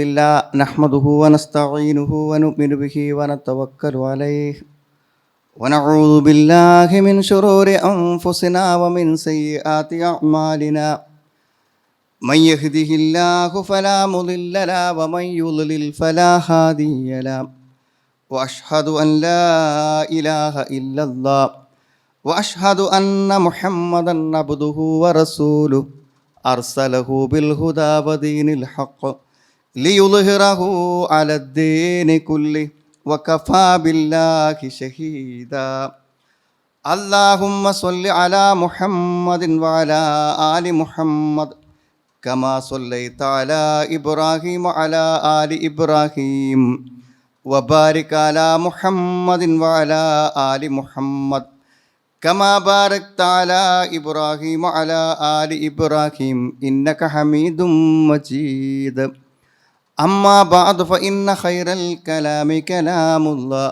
لله نحمده ونستعينه ونؤمن به ونتوكل عليه ونعوذ بالله من شرور أنفسنا ومن سيئات أعمالنا من يهده الله فلا مضل له ومن يضلل فلا هادي له وأشهد أن لا إله إلا الله وأشهد أن محمدا عبده ورسوله أرسله بالهدى ودين الحق ليظهره على الدين كله وكفى بالله شهيدا اللهم صل على محمد وعلى آل محمد كما صليت على إبراهيم وعلى آل إبراهيم وبارك على محمد وعلى آل محمد كما باركت على إبراهيم وعلى آل إبراهيم إنك حميد مجيد أما بعد فإن خير الكلام كلام الله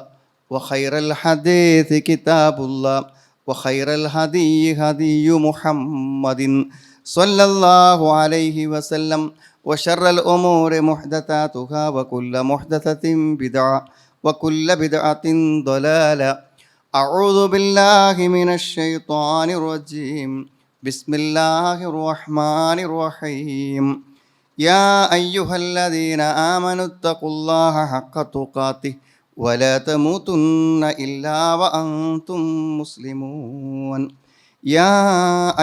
وخير الحديث كتاب الله وخير الهدي هدي محمد صلى الله عليه وسلم وشر الأمور محدثاتها وكل محدثة بدعة وكل بدعة ضلالة أعوذ بالله من الشيطان الرجيم بسم الله الرحمن الرحيم يا أيها الذين آمنوا اتقوا الله حق تقاته ولا تموتن إلا وأنتم مسلمون يا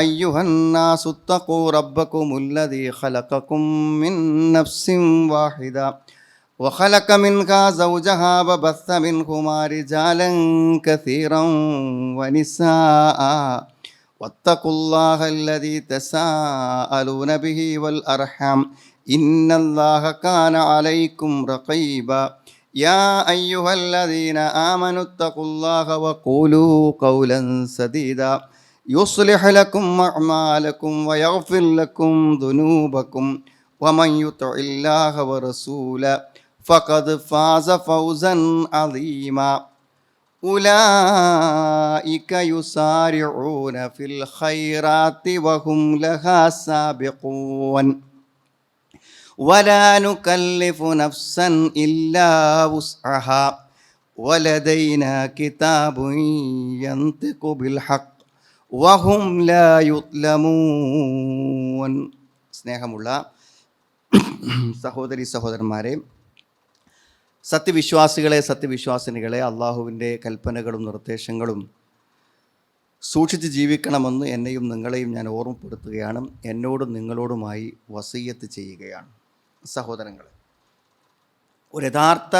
أيها الناس اتقوا ربكم الذي خلقكم من نفس واحدة وخلق منها زوجها وبث منهما رجالا كثيرا ونساء واتقوا الله الذي تساءلون به والأرحام إن الله كان عليكم رقيبا يا أيها الذين آمنوا اتقوا الله وقولوا قولا سديدا يصلح لكم أعمالكم ويغفر لكم ذنوبكم ومن يطع الله ورسوله فقد فاز فوزا عظيما أولئك يسارعون في الخيرات وهم لها سابقون ولا نكلف نفسا إلا وسعها ولدينا كتاب ينطق بالحق وهم لا يظلمون. സ്നേഹമുള്ള സഹോദരി സഹോദരന്മാരെ, സത്യവിശ്വാസികളെ സത്യവിശ്വാസിനികളെ, അള്ളാഹുവിൻ്റെ കൽപ്പനകളും നിർദ്ദേശങ്ങളും സൂക്ഷിച്ച് ജീവിക്കണമെന്ന് എന്നെയും നിങ്ങളെയും ഞാൻ ഓർമ്മപ്പെടുത്തുകയാണ്. എന്നോടും നിങ്ങളോടുമായി വസിയ്യത്ത് ചെയ്യുകയാണ്. സഹോദരങ്ങളെ, ഒരു യഥാർത്ഥ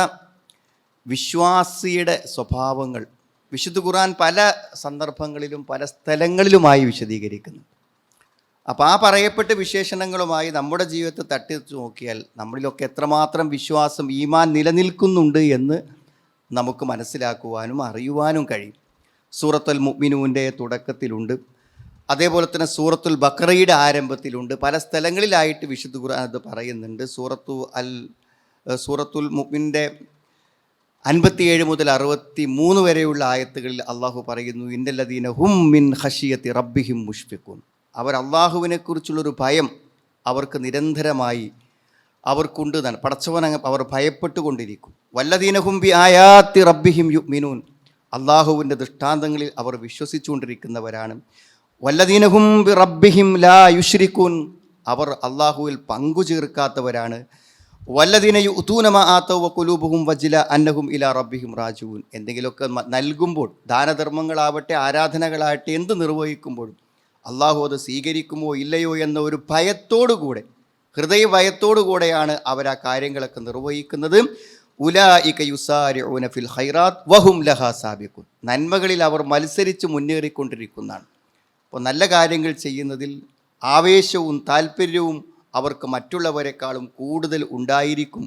വിശ്വാസിയുടെ സ്വഭാവങ്ങൾ വിശുദ്ധ ഖുർആൻ പല സന്ദർഭങ്ങളിലും പല സ്ഥലങ്ങളിലുമായി വിശദീകരിക്കുന്നു. അപ്പോൾ ആ പറയപ്പെട്ട വിശേഷണങ്ങളുമായി നമ്മുടെ ജീവിതത്തെ തട്ടി നോക്കിയാൽ നമ്മളിലൊക്കെ എത്രമാത്രം വിശ്വാസം, ഈമാൻ നിലനിൽക്കുന്നുണ്ട് എന്ന് നമുക്ക് മനസ്സിലാക്കുവാനും അറിയുവാനും കഴിയും. സൂറത്തുൽ മുഅ്മിനൂൻ്റെ തുടക്കത്തിലുണ്ട്, അതേപോലെ തന്നെ സൂറത്തുൽ ബഖറയുടെ ആരംഭത്തിലുണ്ട്. പല സ്ഥലങ്ങളിലായിട്ട് വിശുദ്ധ ഖുർആൻ അത് പറയുന്നുണ്ട്. സൂറത്തുൽ മുഅ്മിൻ്റെ 57 മുതൽ 63 വരെയുള്ള ആയത്തുകളിൽ അള്ളാഹു പറയുന്നു, ഇന്നല്ലദീന ഹും മിൻ ഖശിയത്തി റബ്ബിഹിം മുഷ്ഫിഖൂൻ. അവർ അള്ളാഹുവിനെക്കുറിച്ചുള്ളൊരു ഭയം അവർക്ക് നിരന്തരമായി അവർക്കുണ്ട്. പടച്ചവൻ അവർ ഭയപ്പെട്ടുകൊണ്ടിരിക്കും. വല്ലദീനഹും ബി ആയാത്തി റബ്ബിഹിം യുഅ്മിനൂൻ. അള്ളാഹുവിൻ്റെ ദൃഷ്ടാന്തങ്ങളിൽ അവർ വിശ്വസിച്ചുകൊണ്ടിരിക്കുന്നവരാണ്. വല്ലദീനഹും ബി റബ്ബിഹിം ലാ യുശ്രികൂൻ. അവർ അള്ളാഹുവിൽ പങ്കു ചേർക്കാത്തവരാണ്. വല്ലദീന യുഅ്തൂന മാ ആതൗ വഖുലൂബുഹും വജില അന്നഹും ഇലാ റബ്ബിഹിം റാജിഊൻ. എന്തെങ്കിലുമൊക്കെ നൽകുമ്പോൾ, ദാനധർമ്മങ്ങളാവട്ടെ ആരാധനകളാവട്ടെ, എന്ത് നിർവഹിക്കുമ്പോഴും അള്ളാഹു അത് സ്വീകരിക്കുമോ ഇല്ലയോ എന്ന ഒരു ഭയത്തോടുകൂടെ, ഹൃദയഭയത്തോടുകൂടെയാണ് അവർ ആ കാര്യങ്ങളൊക്കെ നിർവഹിക്കുന്നത്. ഉലൈക യുസാരിഊന ഫിൽ ഖൈറാത്ത് വഹും ലഹാ സാബിഖൂൻ. നന്മകളിൽ അവർ മത്സരിച്ച് മുന്നേറിക്കൊണ്ടിരിക്കുന്നതാണ്. അപ്പോൾ നല്ല കാര്യങ്ങൾ ചെയ്യുന്നതിൽ ആവേശവും താല്പര്യവും അവർക്ക് മറ്റുള്ളവരെക്കാളും കൂടുതൽ ഉണ്ടായിരിക്കും.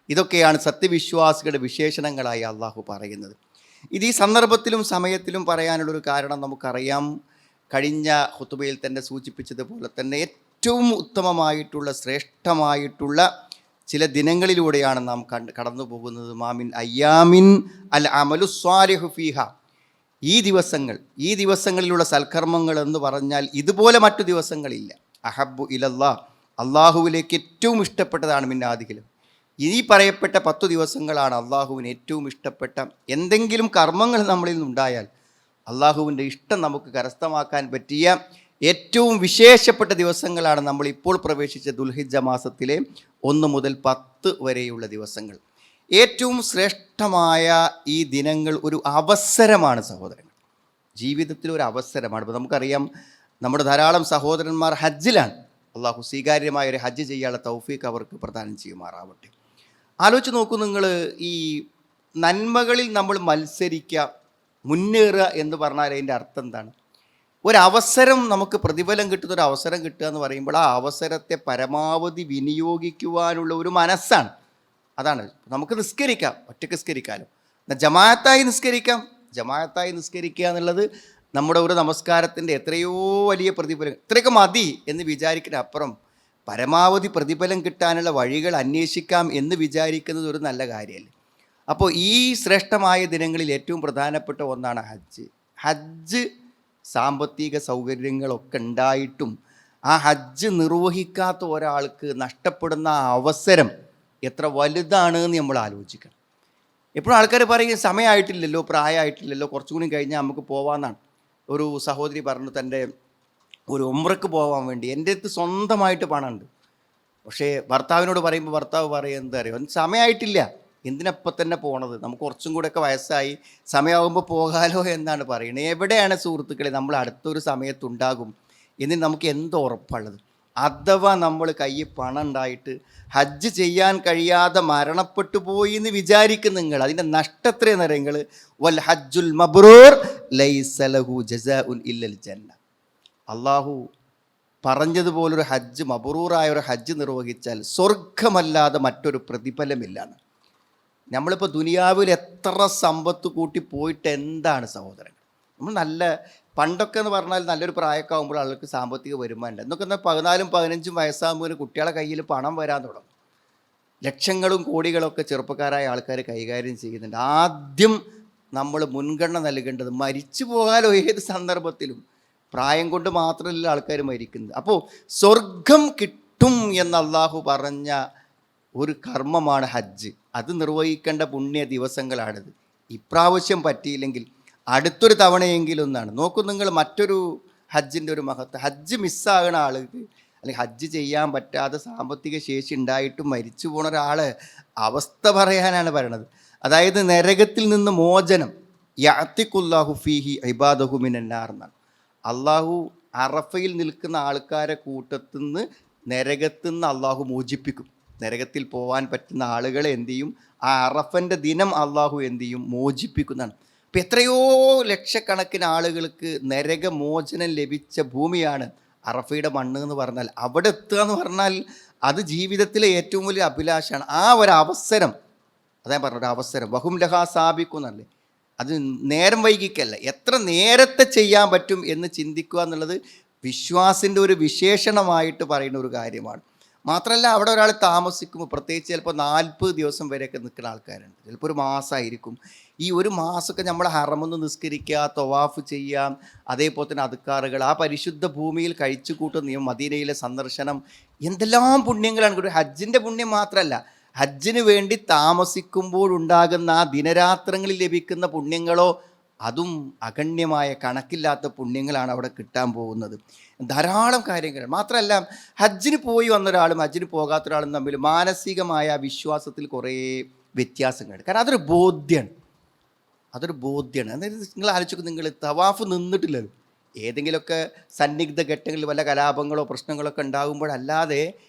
ഇതൊക്കെയാണ് സത്യവിശ്വാസികളുടെ വിശേഷണങ്ങളായി അള്ളാഹു പറയുന്നത്. ഇത് ഈ സന്ദർഭത്തിലും സമയത്തിലും പറയാനുള്ളൊരു കാരണം നമുക്കറിയാം. കഴിഞ്ഞ ഖുതുബയിൽ തന്നെ സൂചിപ്പിച്ചതുപോലെ തന്നെ ഏറ്റവും ഉത്തമമായിട്ടുള്ള, ശ്രേഷ്ഠമായിട്ടുള്ള ചില ദിനങ്ങളിലൂടെയാണ് നാം കടന്നു പോകുന്നത്. മാമിൻ അയ്യാമിൻ അൽ അമലു സ്വാലിഹു ഫീഹ. ഈ ദിവസങ്ങളിലുള്ള സൽക്കർമ്മങ്ങൾ എന്ന് പറഞ്ഞാൽ ഇതുപോലെ മറ്റു ദിവസങ്ങളില്ല. അഹബ്ബു ഇലല്ലാഹ്, അള്ളാഹുവിലേക്ക് ഏറ്റവും ഇഷ്ടപ്പെട്ടതാണ് മിന്നാദിഹിലും. ഈ പറയപ്പെട്ട 10 ദിവസങ്ങളാണ് അള്ളാഹുവിന് ഏറ്റവും ഇഷ്ടപ്പെട്ട എന്തെങ്കിലും കർമ്മങ്ങൾ നമ്മളിൽ നിന്നുണ്ടായാൽ അള്ളാഹുവിൻ്റെ ഇഷ്ടം നമുക്ക് കരസ്ഥമാക്കാൻ പറ്റിയ ഏറ്റവും വിശേഷപ്പെട്ട ദിവസങ്ങളാണ് നമ്മളിപ്പോൾ പ്രവേശിച്ച ദുൽഹിജ്ജ മാസത്തിലെ 1 മുതൽ 10 വരെയുള്ള ദിവസങ്ങൾ. ഏറ്റവും ശ്രേഷ്ഠമായ ഈ ദിനങ്ങൾ ഒരു അവസരമാണ് സഹോദരങ്ങൾ, ജീവിതത്തിൽ ഒരു അവസരമാണ്. ഇപ്പോൾ നമുക്കറിയാം, നമ്മുടെ ധാരാളം സഹോദരന്മാർ ഹജ്ജിലാണ്. അള്ളാഹു സ്വീകാര്യമായ ഒരു ഹജ്ജ് ചെയ്യാനുള്ള തൗഫീഖ് അവർക്ക് പ്രദാനം ചെയ്യുമാറാവട്ടെ. ആലോചിച്ച് നോക്കൂ നിങ്ങൾ, ഈ നന്മകളിൽ നമ്മൾ മത്സരിക്കുക, മുന്നേറുക എന്ന് പറഞ്ഞാൽ അതിൻ്റെ അർത്ഥം എന്താണ്? ഒരവസരം നമുക്ക് പ്രതിഫലം കിട്ടുന്ന ഒരു അവസരം കിട്ടുക എന്ന് പറയുമ്പോൾ ആ അവസരത്തെ പരമാവധി വിനിയോഗിക്കുവാനുള്ള ഒരു മനസ്സാണ്. അതാണ് നമുക്ക് നിസ്കരിക്കാം, ഒറ്റയ്ക്ക് നിസ്കരിക്കാമല്ലോ, എന്നാൽ ജമാഅത്തായി നിസ്കരിക്കുക എന്നുള്ളത് നമ്മുടെ ഒരു നമസ്കാരത്തിൻ്റെ എത്രയോ വലിയ പ്രതിഫലം. ഇത്രയൊക്കെ മതി എന്ന് വിചാരിക്കുന്ന അപ്പുറം പരമാവധി പ്രതിഫലം കിട്ടാനുള്ള വഴികൾ അന്വേഷിക്കാം എന്ന് വിചാരിക്കുന്നത് ഒരു നല്ല കാര്യമല്ലേ. അപ്പോൾ ഈ ശ്രേഷ്ഠമായ ദിനങ്ങളിൽ ഏറ്റവും പ്രധാനപ്പെട്ട ഒന്നാണ് ഹജ്ജ് സാമ്പത്തിക സൗകര്യങ്ങളൊക്കെ ഉണ്ടായിട്ടും ആ ഹജ്ജ് നിർവഹിക്കാത്ത ഒരാൾക്ക് നഷ്ടപ്പെടുന്ന ആ അവസരം എത്ര വലുതാണ് എന്ന് നമ്മൾ ആലോചിക്കണം. എപ്പോഴും ആൾക്കാർ പറയും സമയമായിട്ടില്ലല്ലോ, പ്രായമായിട്ടില്ലല്ലോ, കുറച്ചുകൂടി കഴിഞ്ഞാൽ നമുക്ക് പോവാമെന്നാണ്. ഒരു സഹോദരി പറഞ്ഞു, തൻ്റെ ഒരു ഉംറയ്ക്ക് പോകാൻ വേണ്ടി എൻ്റെ അടുത്ത് സ്വന്തമായിട്ട് പണമുണ്ട്, പക്ഷേ ഭർത്താവിനോട് പറയുമ്പോൾ ഭർത്താവ് പറയും, എന്താ അറിയോ, സമയമായിട്ടില്ല, എന്തിനപ്പം തന്നെ പോണത്, നമുക്ക് കുറച്ചും കൂടെയൊക്കെ വയസ്സായി, സമയമാകുമ്പോൾ പോകാലോ എന്നാണ് പറയുന്നത്. എവിടെയാണ് സുഹൃത്തുക്കളെ നമ്മൾ അടുത്തൊരു സമയത്തുണ്ടാകും എന്ന് നമുക്ക് എന്ത് ഉറപ്പുള്ളത്? അഥവാ നമ്മൾ കയ്യിൽ പണം ഉണ്ടായിട്ട് ഹജ്ജ് ചെയ്യാൻ കഴിയാതെ മരണപ്പെട്ടു പോയി എന്ന് വിചാരിക്കും നിങ്ങൾ, അതിൻ്റെ നഷ്ടത്രയെന്ന് പറയുന്നത് വൽ ഹജ്ജുൽ മബ്റൂർ ലൈസ ലഹു ജസാഉൻ ഇല്ലൽ ജന്ന. അള്ളാഹു പറഞ്ഞതുപോലൊരു ഹജ്ജ്, മബ്റൂറായ ഒരു ഹജ്ജ് നിർവഹിച്ചാൽ സ്വർഗമല്ലാതെ മറ്റൊരു പ്രതിഫലമില്ലാണ്. നമ്മളിപ്പോൾ ദുനിയാവിൽ എത്ര സമ്പത്ത് കൂട്ടി പോയിട്ട് എന്താണ് സഹോദരങ്ങൾ? നമ്മൾ പണ്ടൊക്കെ എന്ന് പറഞ്ഞാൽ നല്ലൊരു പ്രായമൊക്കെ ആകുമ്പോൾ ആൾക്ക് സാമ്പത്തിക വരുമാനം ഉണ്ട്. എന്നൊക്കെ 14, 15 വയസ്സാകുമ്പോൾ കുട്ടികളെ കയ്യിൽ പണം വരാൻ തുടങ്ങും. ലക്ഷങ്ങളും കോടികളൊക്കെ ചെറുപ്പക്കാരായ ആൾക്കാർ കൈകാര്യം ചെയ്യുന്നുണ്ട്. ആദ്യം നമ്മൾ മുൻഗണന നൽകേണ്ടത് മരിച്ചു പോകാലോ ഏത് സന്ദർഭത്തിലും, പ്രായം കൊണ്ട് മാത്രമല്ല ആൾക്കാർ മരിക്കുന്നത്. അപ്പോൾ സ്വർഗം കിട്ടും എന്ന് അള്ളാഹു പറഞ്ഞ ഒരു കർമ്മമാണ് ഹജ്ജ്. അത് നിർവഹിക്കേണ്ട പുണ്യ ദിവസങ്ങളാണിത്. ഇപ്രാവശ്യം പറ്റിയില്ലെങ്കിൽ അടുത്തൊരു തവണയെങ്കിലും ഒന്നാണ്. നോക്കൂ നിങ്ങൾ, മറ്റൊരു ഹജ്ജിൻ്റെ ഒരു മഹത്വം. ഹജ്ജ് മിസ്സാകുന്ന ആൾക്ക്, അല്ലെങ്കിൽ ഹജ്ജ് ചെയ്യാൻ പറ്റാതെ സാമ്പത്തിക ശേഷി ഉണ്ടായിട്ടും മരിച്ചു പോണ ഒരാൾ അവസ്ഥ പറയാനാണ് പറയണത്. അതായത് നരകത്തിൽ നിന്ന് മോചനം, യഅ്തിഖുല്ലാഹു ഫീഹി ഇബാദഹു മിനന്നാർ എന്നാണ്. അള്ളാഹു അറഫയിൽ നിൽക്കുന്ന ആൾക്കാരെ കൂട്ടത്തിൽ നിന്ന് നരകത്തിൽ നിന്ന് അള്ളാഹു മോചിപ്പിക്കും. നരകത്തിൽ പോകാൻ പറ്റുന്ന ആളുകളെ എന്തു ചെയ്യും? ആ അറഫൻ്റെ ദിനം അള്ളാഹു എന്തു ചെയ്യും? മോചിപ്പിക്കുന്നതാണ്. അപ്പം എത്രയോ ലക്ഷക്കണക്കിന് ആളുകൾക്ക് നരകമോചനം ലഭിച്ച ഭൂമിയാണ് അറഫയുടെ മണ്ണ് എന്ന് പറഞ്ഞാൽ. അവിടെ എത്തുക എന്ന് പറഞ്ഞാൽ അത് ജീവിതത്തിലെ ഏറ്റവും വലിയ അഭിലാഷമാണ്. ആ ഒരു അവസരം, അതാ പറഞ്ഞ ഒരു അവസരം, വഹും ലഹാ സാബിക്കുന്നല്ലേ, അത് നേരം വൈകിക്കല്ല, എത്ര നേരത്തെ ചെയ്യാൻ പറ്റും എന്ന് ചിന്തിക്കുക എന്നുള്ളത് വിശ്വാസിൻ്റെ ഒരു വിശേഷണമായിട്ട് പറയുന്ന ഒരു കാര്യമാണ്. മാത്രമല്ല, അവിടെ ഒരാൾ താമസിക്കുമ്പോൾ പ്രത്യേകിച്ച് ചിലപ്പോൾ 40 ദിവസം വരെയൊക്കെ നിൽക്കുന്ന ആൾക്കാരുണ്ട്, ചിലപ്പോൾ ഒരു മാസമായിരിക്കും. ഈ ഒരു മാസമൊക്കെ നമ്മൾ ഹറമൊന്ന് നിസ്കരിക്കുക, തൊവാഫ് ചെയ്യാം, അതേപോലെ തന്നെ അദ്കാറുകൾ, ആ പരിശുദ്ധ ഭൂമിയിൽ കഴിച്ചു കൂട്ടുന്ന മദീനയിലെ സന്ദർശനം, എന്തെല്ലാം പുണ്യങ്ങളാണ്. ഒരു ഹജ്ജിൻ്റെ പുണ്യം മാത്രമല്ല, ഹജ്ജിന് വേണ്ടി താമസിക്കുമ്പോഴുണ്ടാകുന്ന ആ ദിനരാത്രങ്ങളിൽ ലഭിക്കുന്ന പുണ്യങ്ങളോ, അതും അഗണ്യമായ കണക്കില്ലാത്ത പുണ്യങ്ങളാണ് അവിടെ കിട്ടാൻ പോകുന്നത്. ധാരാളം കാര്യങ്ങൾ. മാത്രമല്ല, ഹജ്ജിന് പോയി വന്ന ഒരാളും ഹജ്ജിന് പോകാത്ത ഒരാളും തമ്മിൽ മാനസികമായ വിശ്വാസത്തിൽ കുറേ വ്യത്യാസങ്ങളുണ്ട്. കാരണം അതൊരു ബോധ്യമാണ്. അതായത് നിങ്ങൾ ആലോചിക്കും, നിങ്ങൾ തവാഫ് നിന്നിട്ടില്ലല്ലോ, ഏതെങ്കിലുമൊക്കെ സന്നിഗ്ധ ഘട്ടങ്ങളിൽ വല്ല കലാപങ്ങളോ പ്രശ്നങ്ങളൊക്കെ ഉണ്ടാകുമ്പോഴല്ലാതെ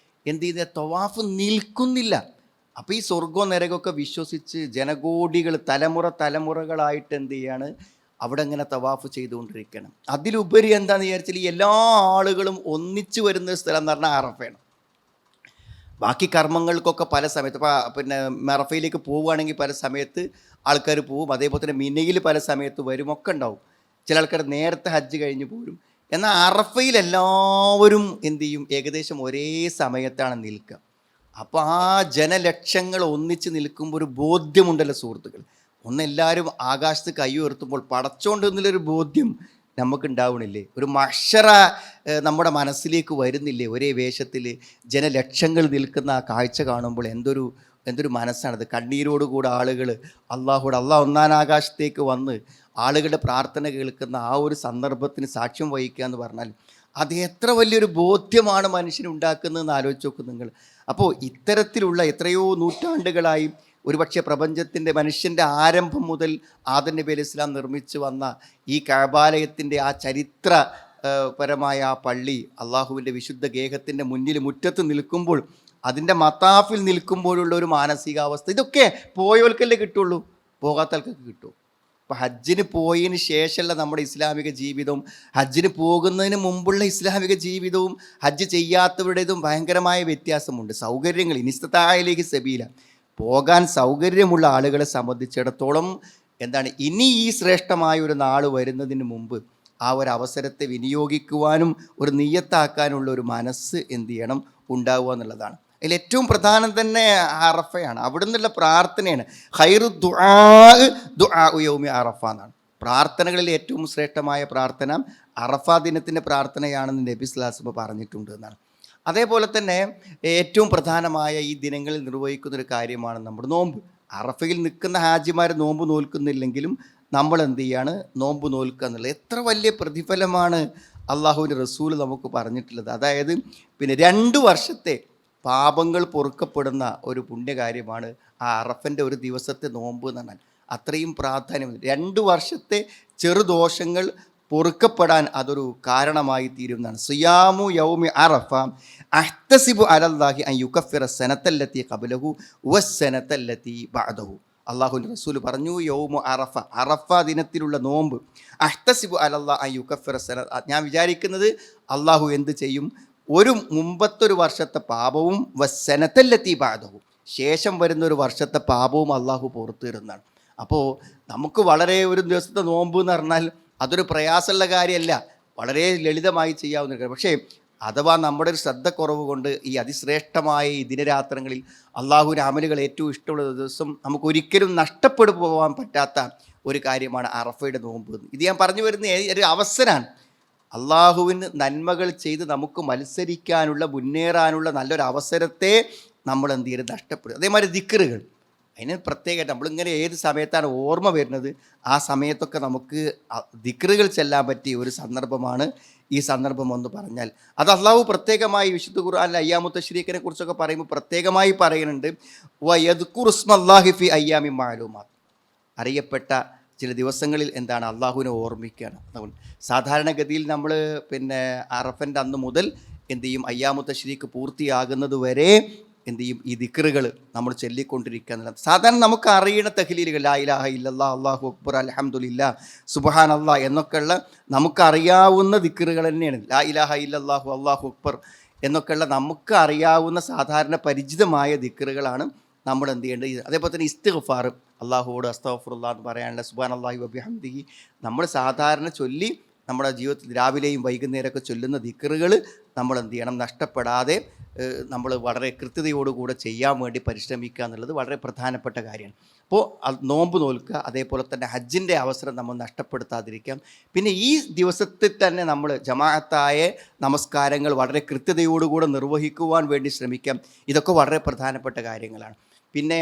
എന്ത് ചെയ്ത തവാഫ് നിൽക്കുന്നില്ല. അപ്പോൾ ഈ സ്വർഗവും നരകമൊക്കെ വിശ്വസിച്ച് ജനകോടികൾ തലമുറകളായിട്ട് എന്ത് ചെയ്യാണ്, അവിടെ ഇങ്ങനെ തവാഫ് ചെയ്തുകൊണ്ടിരിക്കണം. അതിലുപരി എന്താണെന്ന് വിചാരിച്ചാൽ ഈ എല്ലാ ആളുകളും ഒന്നിച്ചു വരുന്ന സ്ഥലം എന്ന് പറഞ്ഞാൽ അറഫയാണ്. ബാക്കി കർമ്മങ്ങൾക്കൊക്കെ പല സമയത്ത്, പിന്നെ അറഫയിലേക്ക് പോവുകയാണെങ്കിൽ പല സമയത്ത് ആൾക്കാർ പോവും, അതേപോലെ തന്നെ മിനയിൽ പല സമയത്ത് വരും, ഒക്കെ ഉണ്ടാവും. ചില ആൾക്കാർ നേരത്തെ ഹജ്ജ് കഴിഞ്ഞ് പോരും. എന്നാൽ അറഫയിൽ എല്ലാവരും എന്ത് ചെയ്യും, ഏകദേശം ഒരേ സമയത്താണ് നിൽക്കുക. അപ്പോൾ ആ ജനലക്ഷങ്ങൾ ഒന്നിച്ച് നിൽക്കുമ്പോൾ ഒരു ബോധ്യമുണ്ടല്ലോ സുഹൃത്തുക്കൾ. ഒന്നെല്ലാവരും ആകാശത്ത് കൈ ഉയർത്തുമ്പോൾ പടച്ചോണ്ട് എന്നുള്ളൊരു ബോധ്യം നമുക്കുണ്ടാവണില്ലേ? ഒരു മഹ്ശറ നമ്മുടെ മനസ്സിലേക്ക് വരുന്നില്ലേ? ഒരേ വേഷത്തിൽ ജനലക്ഷങ്ങൾ നിൽക്കുന്ന ആ കാഴ്ച കാണുമ്പോൾ എന്തൊരു എന്തൊരു മനസ്സാണത്. കണ്ണീരോടുകൂടെ ആളുകൾ അള്ളാഹ് ഒന്നാം ആകാശത്തേക്ക് വന്ന് ആളുകളുടെ പ്രാർത്ഥന കേൾക്കുന്ന ആ ഒരു സന്ദർഭത്തിന് സാക്ഷ്യം വഹിക്കുക എന്ന് പറഞ്ഞാൽ അത് എത്ര വലിയൊരു ബോധ്യമാണ് മനുഷ്യനുണ്ടാക്കുന്നതെന്ന് ആലോചിച്ച് നോക്കും നിങ്ങൾ. അപ്പോൾ ഇത്തരത്തിലുള്ള എത്രയോ നൂറ്റാണ്ടുകളായി ഒരുപക്ഷെ പ്രപഞ്ചത്തിൻ്റെ മനുഷ്യൻ്റെ ആരംഭം മുതൽ ആദം നബി അലൈഹി ഇസ്ലാം നിർമ്മിച്ച് വന്ന ഈ കഅബാലയത്തിൻ്റെ ആ ചരിത്ര പരമായ ആ പള്ളി അള്ളാഹുവിൻ്റെ വിശുദ്ധ ഗേഹത്തിൻ്റെ മുന്നിൽ മുറ്റത്ത് നിൽക്കുമ്പോൾ, അതിൻ്റെ മത്താഫിൽ നിൽക്കുമ്പോഴുള്ള ഒരു മാനസികാവസ്ഥ, ഇതൊക്കെ പോയവർക്കല്ലേ കിട്ടുള്ളൂ, പോകാത്ത ആൾക്കൊക്കെ കിട്ടും. അപ്പോൾ ഹജ്ജിന് പോയതിന് ശേഷമുള്ള നമ്മുടെ ഇസ്ലാമിക ജീവിതവും ഹജ്ജിന് പോകുന്നതിന് മുമ്പുള്ള ഇസ്ലാമിക ജീവിതവും ഹജ്ജ് ചെയ്യാത്തവരുടേതും ഭയങ്കരമായ വ്യത്യാസമുണ്ട്. സൗകര്യങ്ങൾ ഇനിസ്തത്തായിലേക്ക് സബീല, പോകാൻ സൗകര്യമുള്ള ആളുകളെ സംബന്ധിച്ചിടത്തോളം എന്താണ്, ഇനി ഈ ശ്രേഷ്ഠമായ ഒരു നാൾ വരുന്നതിന് മുമ്പ് ആ ഒരു അവസരത്തെ വിനിയോഗിക്കുവാനും ഒരു നിയ്യത്താക്കാനുള്ള ഒരു മനസ്സ് എന്ത് ചെയ്യണം, ഉണ്ടാവുക എന്നുള്ളതാണ്. അതിൽ ഏറ്റവും പ്രധാനം തന്നെ അറഫയാണ്. അവിടെ നിന്നുള്ള പ്രാർത്ഥനയാണ്. ഖൈറു ദുആഉ യൗമി അറഫ എന്നാണ്. പ്രാർത്ഥനകളിൽ ഏറ്റവും ശ്രേഷ്ഠമായ പ്രാർത്ഥന അറഫ ദിനത്തിൻ്റെ പ്രാർത്ഥനയാണെന്ന് നബി സ്വല്ലല്ലാഹു അലൈഹി വസല്ലം പറഞ്ഞിട്ടുണ്ട് എന്നാണ്. അതേപോലെ തന്നെ ഏറ്റവും പ്രധാനമായ ഈ ദിനങ്ങളിൽ നിർവഹിക്കുന്നൊരു കാര്യമാണ് നമ്മുടെ നോമ്പ്. അറഫയിൽ നിൽക്കുന്ന ഹാജിമാർ നോമ്പ് നോൽക്കുന്നില്ലെങ്കിലും നമ്മൾ എന്ത് ചെയ്യാണ്, നോമ്പ് നോൽക്കുക എന്നുള്ളത് എത്ര വലിയ പ്രതിഫലമാണ് അള്ളാഹുവിൻ്റെ റസൂൽ നമുക്ക് പറഞ്ഞിട്ടുള്ളത്. അതായത് പിന്നെ 2 വർഷത്തെ പാപങ്ങൾ പൊറുക്കപ്പെടുന്ന ഒരു പുണ്യകാര്യമാണ് ആ അറഫൻ്റെ ഒരു ദിവസത്തെ നോമ്പ് എന്ന് പറഞ്ഞാൽ. അത്രയും പ്രാധാന്യം, 2 വർഷത്തെ ചെറുദോഷങ്ങൾ പൊറുക്കപ്പെടാൻ അതൊരു കാരണമായി തീരുന്നതാണ്. സിയാമു യൗമി അറഫ അഹ്തസിബു അലല്ലാഹി അൻ യുകഫിറ സനത്തല്ലത്തി ഖബലഹു വസ്സനത്തല്ലത്തി ബഅദഹു. അള്ളാഹുവിൻ്റെ റസൂൽ പറഞ്ഞു, യൗമു അറഫ, അറഫ ദിനത്തിലുള്ള നോമ്പ്, അഹ്തസിബു അലല്ലാഹി അൻ യുകഫിറ സന, ഞാൻ വിചാരിക്കുന്നത് അള്ളാഹു എന്ത് ചെയ്യും, ഒരു മുമ്പത്തൊരു വർഷത്തെ പാപവും വസ്സനത്തല്ലത്തി ബഅദഹു, ശേഷം വരുന്ന ഒരു വർഷത്തെ പാപവും അള്ളാഹു പുറത്തു തരുന്നതാണ്. അപ്പോൾ നമുക്ക് വളരെ ഒരു ദിവസത്തെ നോമ്പ് എന്ന് പറഞ്ഞാൽ അതൊരു പ്രയാസമുള്ള കാര്യമല്ല, വളരെ ലളിതമായി ചെയ്യാവുന്ന കാര്യം. പക്ഷേ അഥവാ നമ്മുടെ ഒരു ശ്രദ്ധക്കുറവ് കൊണ്ട് ഈ അതിശ്രേഷ്ഠമായ ഈ ദിനരാത്രങ്ങളിൽ അള്ളാഹുവിൻ്റെ അമലുകൾ ഏറ്റവും ഇഷ്ടമുള്ള ദിവസം നമുക്കൊരിക്കലും നഷ്ടപ്പെട്ടു പോകാൻ പറ്റാത്ത ഒരു കാര്യമാണ് അറഫയുടെ നോമ്പ്. ഇത് ഞാൻ പറഞ്ഞു വരുന്ന ഒരു അവസരമാണ്. അള്ളാഹുവിന് നന്മകൾ ചെയ്ത് നമുക്ക് മത്സരിക്കാനുള്ള, മുന്നേറാനുള്ള നല്ലൊരു അവസരത്തെ നമ്മൾ എന്ത് ചെയ്യരുത്, നഷ്ടപ്പെടും. അതേമാതിരി ദിക്റുകൾ, അതിന് പ്രത്യേകമായിട്ട് നമ്മളിങ്ങനെ ഏത് സമയത്താണ് ഓർമ്മ വരുന്നത് ആ സമയത്തൊക്കെ നമുക്ക് ദിക്റുകൾ ചെല്ലാൻ പറ്റിയ ഒരു സന്ദർഭമാണ് ഈ സന്ദർഭം എന്ന് പറഞ്ഞാൽ. അത് അള്ളാഹു പ്രത്യേകമായി വിശുദ്ധ ഖുർആനിൽ അയ്യാമു തശ്രീഖിനെ കുറിച്ചൊക്കെ പറയുമ്പോൾ പ്രത്യേകമായി പറയുന്നുണ്ട്, വയദ്കുറു ഇസ്മല്ലാഹി ഫി അയ്യാമി മഅലൂമാത്ത്, അറിയപ്പെട്ട ചില ദിവസങ്ങളിൽ എന്താണ് അള്ളാഹുവിനെ ഓർമ്മിക്കുകയാണ്. അതുകൊണ്ട് സാധാരണഗതിയിൽ നമ്മൾ പിന്നെ അറഫൻ്റെ അന്ന് മുതൽ എന്ത് ചെയ്യും, അയ്യാമു തശ്രീഖ് പൂർത്തിയാകുന്നത് വരെ എന്ത് ചെയ്യും, ഈ ദിക്റുകൾ നമ്മൾ ചൊല്ലിക്കൊണ്ടിരിക്കുക എന്നുള്ളത്. സാധാരണ നമുക്ക് അറിയുന്ന തഹ്ലീലുകൾ ലാ ഇലാഹ ഇല്ലല്ലാഹ്, അല്ലാഹു അക്ബർ, അൽഹംദുലില്ലാ, സുബ്ഹാനല്ലാഹ് എന്നൊക്കെയുള്ള നമുക്കറിയാവുന്ന ദിക്റുകൾ തന്നെയാണ്. ലാ ഇലാഹ ഇല്ലല്ലാഹു, അല്ലാഹു അക്ബർ എന്നൊക്കെയുള്ള നമുക്ക് അറിയാവുന്ന സാധാരണ പരിചിതമായ ദിക്റുകളാണ് നമ്മൾ എന്ത് ചെയ്യേണ്ടത്. അതേപോലെ തന്നെ ഇസ്തിഗ്ഫാർ, അള്ളാഹുവോട് അസ്തഗ്ഫിറുല്ലാഹ് എന്ന് പറയാനുള്ള സുബ്ഹാനല്ലാഹി വബിഹംദിഹി നമ്മൾ സാധാരണ ചൊല്ലി നമ്മുടെ ജീവിതത്തിൽ രാവിലെയും വൈകുന്നേരമൊക്കെ ചൊല്ലുന്ന ദിക്റുകൾ നമ്മൾ എന്ത് ചെയ്യണം, നഷ്ടപ്പെടാതെ നമ്മൾ വളരെ കൃത്യതയോടുകൂടെ ചെയ്യാൻ വേണ്ടി പരിശ്രമിക്കുക എന്നുള്ളത് വളരെ പ്രധാനപ്പെട്ട കാര്യമാണ്. അപ്പോൾ നോമ്പ് നോൽക്കുക, അതേപോലെ തന്നെ ഹജ്ജിൻ്റെ അവസരം നമ്മൾ നഷ്ടപ്പെടുത്താതിരിക്കാം. പിന്നെ ഈ ദിവസത്തിൽ തന്നെ നമ്മൾ ജമാഅത്തായ നമസ്കാരങ്ങൾ വളരെ കൃത്യതയോടുകൂടെ നിർവഹിക്കുവാൻ വേണ്ടി ശ്രമിക്കാം. ഇതൊക്കെ വളരെ പ്രധാനപ്പെട്ട കാര്യങ്ങളാണ്. പിന്നെ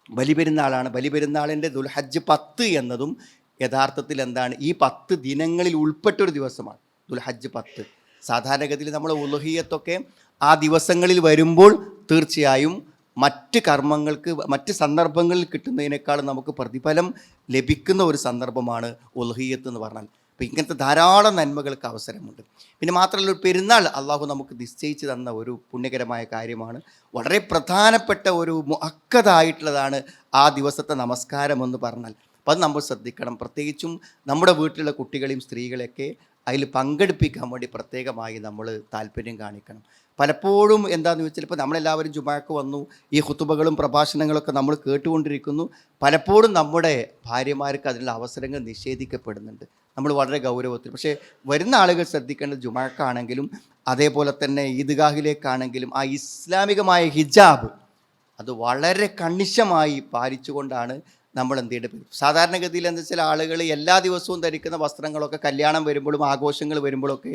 ബലിപെരുന്നാളാണ്. ബലിപെരുന്നാളിൻ്റെ ദുൽഹജ്ജ് 10 എന്നതും യഥാർത്ഥത്തിൽ എന്താണ്, ഈ 10 ദിനങ്ങളിൽ ഉൾപ്പെട്ടൊരു ദിവസമാണ് ദുൽഹജ്ജ് 10. സാധാരണഗതിയിൽ നമ്മൾ ഉളുഹിയ്യത്തൊക്കെ ആ ദിവസങ്ങളിൽ വരുമ്പോൾ തീർച്ചയായും മറ്റ് കർമ്മങ്ങൾക്ക് മറ്റ് സന്ദർഭങ്ങളിൽ കിട്ടുന്നതിനേക്കാൾ നമുക്ക് പ്രതിഫലം ലഭിക്കുന്ന ഒരു സന്ദർഭമാണ് ഉളുഹിയ്യത്ത് എന്ന് പറഞ്ഞാൽ. അപ്പോൾ ഇങ്ങനത്തെ ധാരാളം നന്മകൾക്ക് അവസരമുണ്ട്. പിന്നെ മാത്രമല്ല, ഒരു പെരുന്നാൾ അള്ളാഹു നമുക്ക് നിശ്ചയിച്ച് തന്ന ഒരു പുണ്യകരമായ കാര്യമാണ്. വളരെ പ്രധാനപ്പെട്ട ഒരു മുഅക്കദായിട്ടുള്ളതാണ് ആ ദിവസത്തെ നമസ്കാരം എന്ന് പറഞ്ഞാൽ. അപ്പോൾ അത് നമ്മൾ ശ്രദ്ധിക്കണം. പ്രത്യേകിച്ചും നമ്മുടെ വീട്ടിലുള്ള കുട്ടികളെയും സ്ത്രീകളെയൊക്കെ അതിൽ പങ്കെടുപ്പിക്കാൻ വേണ്ടി പ്രത്യേകമായി നമ്മൾ താല്പര്യം കാണിക്കണം. പലപ്പോഴും എന്താണെന്ന് വെച്ചാൽ, ഇപ്പോൾ നമ്മളെല്ലാവരും ജുമാക്ക് വന്നു, ഈ ഖുതുബകളും പ്രഭാഷണങ്ങളൊക്കെ നമ്മൾ കേട്ടുകൊണ്ടിരിക്കുന്നു. പലപ്പോഴും നമ്മുടെ ഭാര്യമാർക്ക് അതിനുള്ള അവസരങ്ങൾ നിഷേധിക്കപ്പെടുന്നുണ്ട്. നമ്മൾ വളരെ ഗൗരവത്തിൽ. പക്ഷേ വരുന്ന ആളുകൾ ശ്രദ്ധിക്കേണ്ടത് ജുമാക്കാണെങ്കിലും അതേപോലെ തന്നെ ഈദ്ഗാഹിലേക്കാണെങ്കിലും ആ ഇസ്ലാമികമായ ഹിജാബ് അത് വളരെ കണിശമായി പാലിച്ചുകൊണ്ടാണ് നമ്മൾ എന്ത് ചെയ്യേണ്ടത്? സാധാരണഗതിയിൽ എന്താ വെച്ചാൽ ആളുകൾ എല്ലാ ദിവസവും ധരിക്കുന്ന വസ്ത്രങ്ങളൊക്കെ കല്യാണം വരുമ്പോഴും ആഘോഷങ്ങൾ വരുമ്പോഴൊക്കെ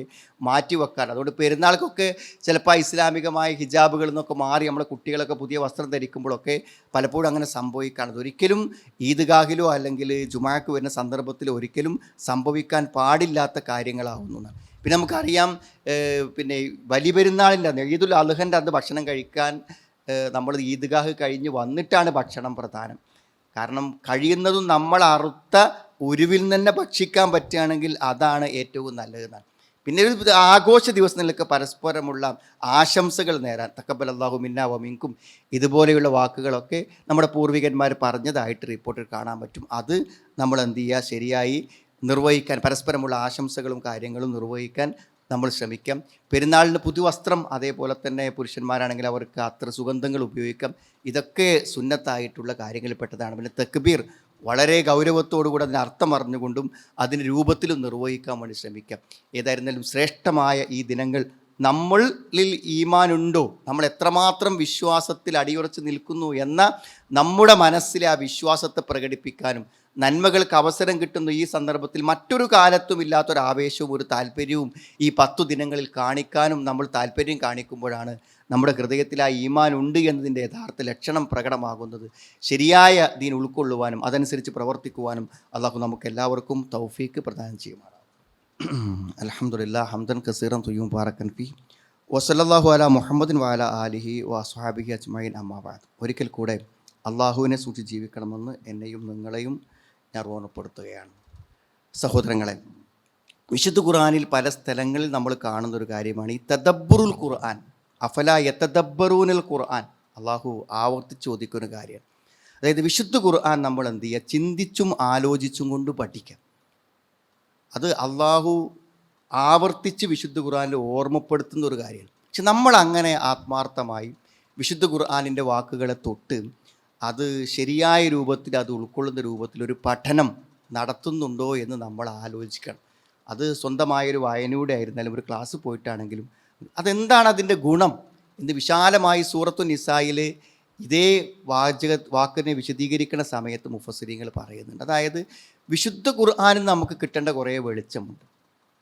മാറ്റി വെക്കാറ്. അതുകൊണ്ട് പെരുന്നാൾക്കൊക്കെ ചിലപ്പോൾ ഇസ്ലാമികമായ ഹിജാബുകളിൽ നിന്നൊക്കെ മാറി നമ്മുടെ കുട്ടികളൊക്കെ പുതിയ വസ്ത്രം ധരിക്കുമ്പോഴൊക്കെ പലപ്പോഴും അങ്ങനെ സംഭവിക്കാറുണ്ട്. ഒരിക്കലും ഈദ്ഗാഹിലോ അല്ലെങ്കിൽ ജുമാക്ക് വരുന്ന സന്ദർഭത്തിലോ ഒരിക്കലും സംഭവിക്കാൻ പാടില്ലാത്ത കാര്യങ്ങളാവുന്നതാണ്. പിന്നെ നമുക്കറിയാം, പിന്നെ വലിയ പെരുന്നാളിൻ്റെ അന്ന്, ഈദുൽ അദ്ഹൻ്റെ അന്ന് ഭക്ഷണം കഴിക്കാൻ നമ്മൾ ഈദ്ഗാഹ് കഴിഞ്ഞ് വന്നിട്ടാണ് ഭക്ഷണം പ്രധാനം. കാരണം കഴിയുന്നതും നമ്മൾ അറുത്ത ഉരുവിൽ തന്നെ ഭക്ഷിക്കാൻ പറ്റുകയാണെങ്കിൽ അതാണ് ഏറ്റവും നല്ലതെന്നാണ്. പിന്നെ ഒരു ആഘോഷ ദിവസങ്ങളിലൊക്കെ പരസ്പരമുള്ള ആശംസകൾ നേരാൻ, തഖബ്ബലല്ലാഹു മിന്നാ വമിൻകും, ഇതുപോലെയുള്ള വാക്കുകളൊക്കെ നമ്മുടെ പൂർവികന്മാർ പറഞ്ഞതായിട്ട് റിപ്പോർട്ടിൽ കാണാൻ പറ്റും. അത് നമ്മൾ എന്ത് ചെയ്യുക, ശരിയായി നിർവഹിക്കാൻ, പരസ്പരമുള്ള ആശംസകളും കാര്യങ്ങളും നിർവഹിക്കാൻ നമ്മൾ ശ്രമിക്കാം. പെരുന്നാളിന് പുതുവസ്ത്രം, അതേപോലെ തന്നെ പുരുഷന്മാരാണെങ്കിൽ അവർക്ക് അത്ര സുഗന്ധങ്ങൾ ഉപയോഗിക്കാം. ഇതൊക്കെ സുന്നത്തായിട്ടുള്ള കാര്യങ്ങളിൽപ്പെട്ടതാണ്. പിന്നെ തക്ബീർ വളരെ ഗൗരവത്തോടുകൂടി അതിന് അർത്ഥം അറിഞ്ഞുകൊണ്ടും അതിന് രൂപത്തിലും നിർവഹിക്കാൻ വേണ്ടി ശ്രമിക്കാം. ഏതായിരുന്നാലും ശ്രേഷ്ഠമായ ഈ ദിനങ്ങൾ നമ്മളിൽ ഈമാനുണ്ടോ, നമ്മൾ എത്രമാത്രം വിശ്വാസത്തിൽ അടിയുറച്ച് നിൽക്കുന്നു എന്ന നമ്മുടെ മനസ്സിലെ ആ വിശ്വാസത്തെ പ്രകടിപ്പിക്കാനും നന്മകൾക്ക് അവസരം കിട്ടുന്ന ഈ സന്ദർഭത്തിൽ മറ്റൊരു കാലത്തും ഇല്ലാത്തൊരു ആവേശവും ഒരു താല്പര്യവും ഈ 10 ദിനങ്ങളിൽ കാണിക്കാനും നമ്മൾ താല്പര്യം കാണിക്കുമ്പോഴാണ് നമ്മുടെ ഹൃദയത്തിൽ ആ ഈമാൻ ഉണ്ട് എന്നതിൻ്റെ യഥാർത്ഥ ലക്ഷണം പ്രകടമാകുന്നത്. ശരിയായ ദീൻ ഉൾക്കൊള്ളുവാനും അതനുസരിച്ച് പ്രവർത്തിക്കുവാനും അള്ളാഹു നമുക്ക് എല്ലാവർക്കും തൗഫീക്ക് പ്രദാനം ചെയ്യുമാറാണ്. അൽഹംദുലില്ലാഹ് ഹംദൻ കസീറൻ തുയ്യും ബാറക്കൻ ഫീ വസല്ലല്ലാഹു അലാ മുഹമ്മദിൻ വഅലാ ആലിഹി വഅസ്ഹാബിഹി അജ്മഈൻ അമ്മാ ബഅദ്. ഒരിക്കൽ കൂടെ അള്ളാഹുവിനെ സൂക്ഷിച്ച് ജീവിക്കണമെന്ന് എന്നെയും നിങ്ങളെയും ഞാൻ ഓർമ്മപ്പെടുത്തുകയാണ്. സഹോദരങ്ങളെ, വിശുദ്ധ ഖുർആനിൽ പല സ്ഥലങ്ങളിൽ നമ്മൾ കാണുന്നൊരു കാര്യമാണ് ഈ തദബ്ബുറുൽ ഖുർആൻ. അഫലാ യതദബ്ബറൂനൽ ഖുർആൻ, അള്ളാഹു ആവർത്തിച്ച് ചോദിക്കുന്ന കാര്യമാണ്. അതായത് വിശുദ്ധ ഖുർആൻ നമ്മൾ എന്ത് ചെയ്യുക, ചിന്തിച്ചും ആലോചിച്ചും കൊണ്ട് പഠിക്കുക. അത് അള്ളാഹു ആവർത്തിച്ച് വിശുദ്ധ ഖുർആനിൽ ഓർമ്മപ്പെടുത്തുന്ന ഒരു കാര്യമാണ്. പക്ഷെ നമ്മൾ അങ്ങനെ ആത്മാർത്ഥമായി വിശുദ്ധ ഖുർആനിൻ്റെ വാക്കുകളെ തൊട്ട് അത് ശരിയായ രൂപത്തിൽ, അത് ഉൾക്കൊള്ളുന്ന രൂപത്തിലൊരു പഠനം നടത്തുന്നുണ്ടോ എന്ന് നമ്മൾ ആലോചിക്കണം. അത് സ്വന്തമായൊരു വായനയുടെ ആയിരുന്നാലും ഒരു ക്ലാസ് പോയിട്ടാണെങ്കിലും അതെന്താണ് അതിൻ്റെ ഗുണം എന്ന് വിശാലമായി സൂറത്തു നിസായിൽ ഇതേ വാക്കിനെ വിശദീകരിക്കുന്ന സമയത്ത് മുഫസ്സിരീങ്ങൾ പറയുന്നുണ്ട്. അതായത് വിശുദ്ധ ഖുർആനിൽ നമുക്ക് കിട്ടേണ്ട കുറേ വെളിച്ചമുണ്ട്.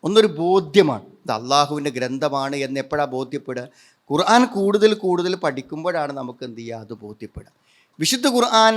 ഒന്നൊരു ബോധ്യമാണ്, ഇത് അള്ളാഹുവിൻ്റെ ഗ്രന്ഥമാണ് എന്ന് എപ്പോഴാണ് ബോധ്യപ്പെടുക? ഖുർആൻ കൂടുതൽ കൂടുതൽ പഠിക്കുമ്പോഴാണ് നമുക്ക് എന്ത് ചെയ്യുക, അത് ബോധ്യപ്പെടുക. വിശുദ്ധ ഖുർആൻ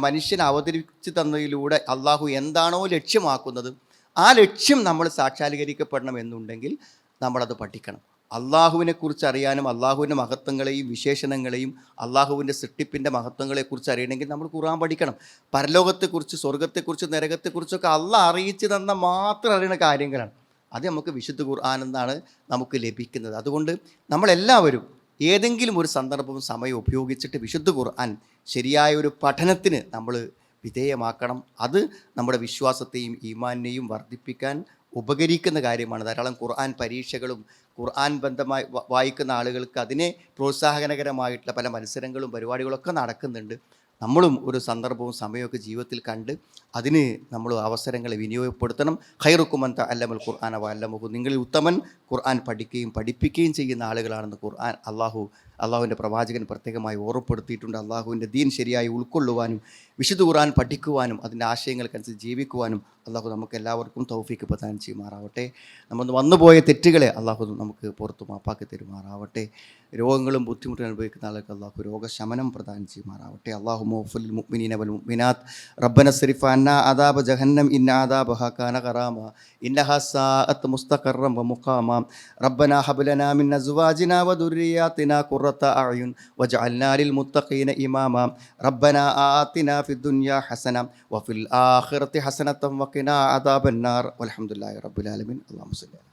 മനുഷ്യൻ അവതരിപ്പിച്ച് തന്നതിലൂടെ അള്ളാഹു എന്താണോ ലക്ഷ്യമാക്കുന്നത് ആ ലക്ഷ്യം നമ്മൾ സാക്ഷാത്കരിക്കപ്പെടണം എന്നുണ്ടെങ്കിൽ നമ്മളത് പഠിക്കണം. അള്ളാഹുവിനെക്കുറിച്ച് അറിയാനും അള്ളാഹുവിൻ്റെ മഹത്വങ്ങളെയും വിശേഷണങ്ങളെയും അള്ളാഹുവിൻ്റെ സൃഷ്ടിപ്പിൻ്റെ മഹത്വങ്ങളെക്കുറിച്ച് അറിയണമെങ്കിൽ നമ്മൾ ഖുർആൻ പഠിക്കണം. പരലോകത്തെക്കുറിച്ച്, സ്വർഗത്തെക്കുറിച്ച്, നരകത്തെക്കുറിച്ചൊക്കെ അള്ളാഹ് അറിയിച്ചു തന്ന മാത്രം അറിയുന്ന കാര്യങ്ങളാണ്. അത് നമുക്ക് വിശുദ്ധ ഖുർആൻ എന്നാണ് നമുക്ക് ലഭിക്കുന്നത്. അതുകൊണ്ട് നമ്മളെല്ലാവരും ഏതെങ്കിലും ഒരു സന്ദർഭവും സമയം ഉപയോഗിച്ചിട്ട് വിശുദ്ധ ഖുർആൻ ശരിയായ ഒരു പഠനത്തിന് നമ്മൾ വിധേയമാക്കണം. അത് നമ്മുടെ വിശ്വാസത്തെയും ഈമാനെയും വർദ്ധിപ്പിക്കാൻ ഉപകരിക്കുന്ന കാര്യമാണ്. ധാരാളം ഖുർആൻ പരീക്ഷകളും ഖുർആൻ ബന്ധമായി വായിക്കുന്ന ആളുകൾക്ക് അതിനെ പ്രോത്സാഹനകരമായിട്ടുള്ള പല മത്സരങ്ങളും പരിപാടികളൊക്കെ നടക്കുന്നുണ്ട്. നമ്മളും ഒരു സന്ദർഭവും സമയമൊക്കെ ജീവിതത്തിൽ കണ്ട് അതിന് നമ്മൾ അവസരങ്ങളെ വിനിയോഗപ്പെടുത്തണം. ഖൈറുക്കും മൻ തഅല്ലമൽ ഖുർആന വഅല്ലമഹു, നിങ്ങളിൽ ഉത്തമൻ ഖുർആൻ പഠിക്കുകയും പഠിപ്പിക്കുകയും ചെയ്യുന്ന ആളുകളാണെന്ന് ഖുർആൻ അള്ളാഹുവിൻ്റെ പ്രവാചകൻ പ്രത്യേകമായി ഓർമ്മപ്പെടുത്തിയിട്ടുണ്ട്. അള്ളാഹുവിൻ്റെ ദീൻ ശരിയായി ഉൾക്കൊള്ളുവാനും വിശുദ്ധ ഖുർആൻ പഠിക്കുവാനും അതിൻ്റെ ആശയങ്ങൾക്കനുസരിച്ച് ജീവിക്കുവാനും അള്ളാഹു നമുക്ക് എല്ലാവർക്കും തൗഫീക്ക് പ്രദാനം ചെയ്യുമാറാവട്ടെ. നമ്മൾ വന്നുപോയ തെറ്റുകളെ അള്ളാഹു നമുക്ക് പുറത്തു മാപ്പാക്കി തരുമാറാവട്ടെ. രോഗങ്ങളും ബുദ്ധിമുട്ടും അനുഭവിക്കുന്ന ആളുകൾക്ക് അള്ളാഹു രോഗശമനം പ്രദാനം ചെയ്യുമാറാവട്ടെ. അള്ളാഹു മൗഫുൽ മുഅ്മിനീന വൽ മുഅ്മിനാത്ത് റബ്ബന സ്രിഫ് അന്നാ അദാബ ജഹന്നം ഇന്ന അദാബഹ കാന ഖറാമ ഇന്നഹ സാഅത്ത് മുസ്തഖറൻ വ മുഖാമ റബ്ബന ഹബ് ലനാ മിൻ അസ്വാജിനാ വ ദുർരിയാതിനാ ഖുറത അഅ്യുൻ വജഅൽനാ ലിൽ മുത്തഖീന ഇമാമ റബ്ബന ആതിനാ ഫിദ് ദുനിയാ ഹസന വ ഫിൽ ആഖിറതി ഹസനതൻ വ ഖിനാ അദാബൻ നാർ വൽഹംദുലില്ലാഹി റബ്ബിൽ ആലമീൻ. അല്ലാഹുമ്മ സ്വല്ലി